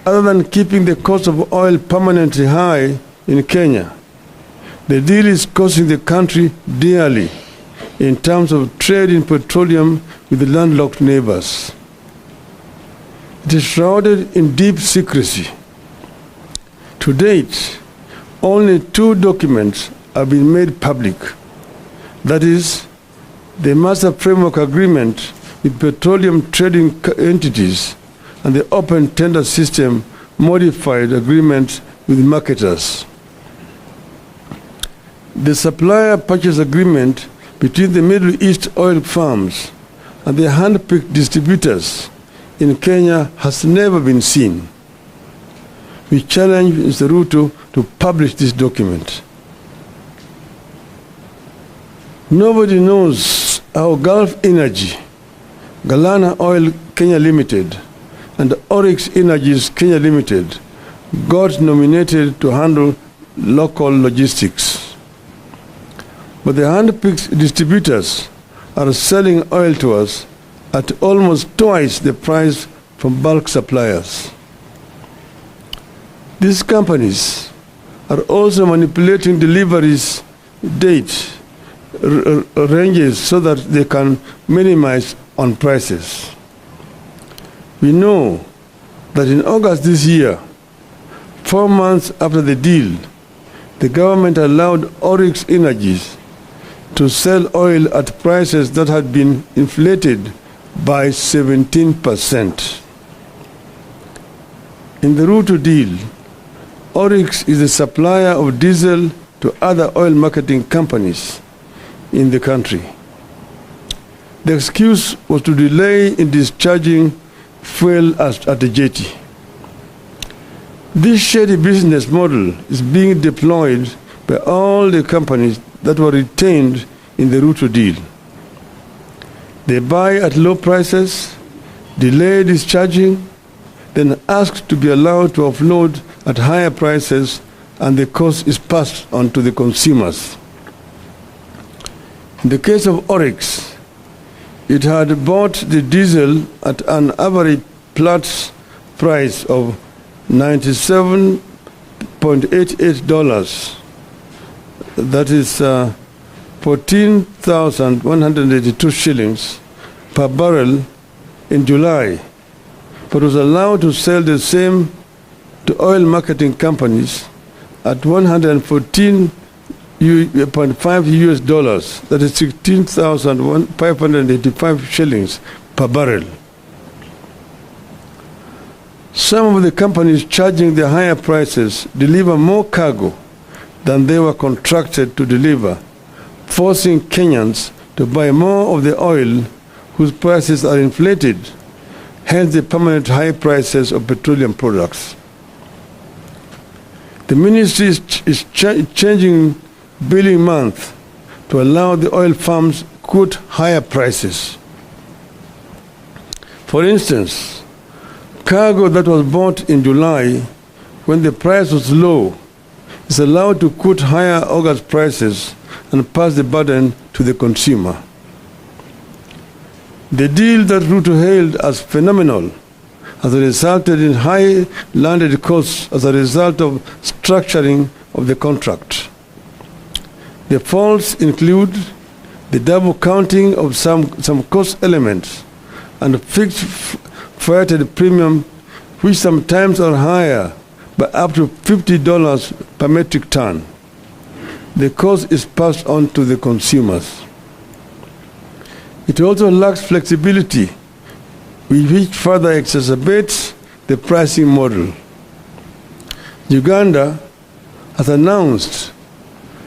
Other than keeping the cost of oil permanently high in Kenya, the deal is costing the country dearly in terms of trade in petroleum with the landlocked neighbors. It is shrouded in deep secrecy. To date, only 2 documents have been made public. That is, the Master Framework Agreement with petroleum trading entities and the Open Tender System Modified Agreement with marketers. The Supplier Purchase Agreement between the Middle East oil firms and the hand-picked distributors in Kenya has never been seen. We challenge Mr. RUTO to publish this document. Nobody knows how Gulf Energy, Galana Oil Kenya Limited, and Oryx Energies Kenya Limited got nominated to handle local logistics. But the hand-picked distributors are selling oil to us at almost twice the price from bulk suppliers. These companies are also manipulating deliveries date ranges so that they can minimize on prices. We know that in August this year, 4 months after the deal, the government allowed Oryx Energies to sell oil at prices that had been inflated by 17%. In the RUTO deal, Oryx is a supplier of diesel to other oil marketing companies in the country. The excuse was to delay in discharging fuel at the jetty. This shady business model is being deployed by all the companies that were retained in the RUTO deal. They buy at low prices, delay discharging, then ask to be allowed to offload at higher prices, and the cost is passed on to the consumers. In the case of Oryx, it had bought the diesel at an average Platts price of $97.88. That is 14,182 shillings per barrel in July, but was allowed to sell the same to oil marketing companies at $114.5 US, that is 16,585 shillings per barrel. Some of the companies charging the higher prices deliver more cargo than they were contracted to deliver, forcing Kenyans to buy more of the oil whose prices are inflated, hence the permanent high prices of petroleum products. The ministry is changing billing month to allow the oil firms to quote higher prices. For instance, cargo that was bought in July when the price was low is allowed to quote higher August prices and pass the burden to the consumer. The deal that RUTO hailed as phenomenal has resulted in high landed costs as a result of structuring of the contract. The faults include the double counting of some cost elements and fixed freighted premium, which sometimes are higher by up to $50 per metric ton. The cost is passed on to the consumers. It also lacks flexibility, which further exacerbates the pricing model. Uganda has announced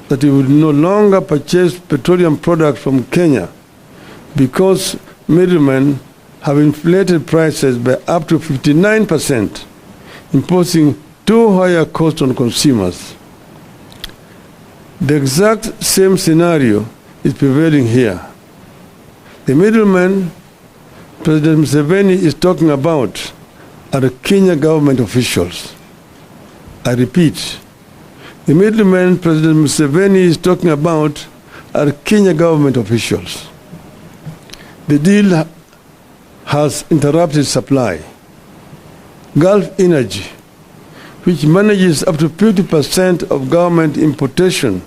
that it would no longer purchase petroleum products from Kenya because middlemen have inflated prices by up to 59%, imposing too high a cost on consumers. The exact same scenario is prevailing here. The middlemen President Museveni is talking about are Kenya government officials. I repeat, the middlemen President Museveni is talking about are Kenya government officials. The deal has interrupted supply. Gulf Energy, which manages up to 50% of government importation,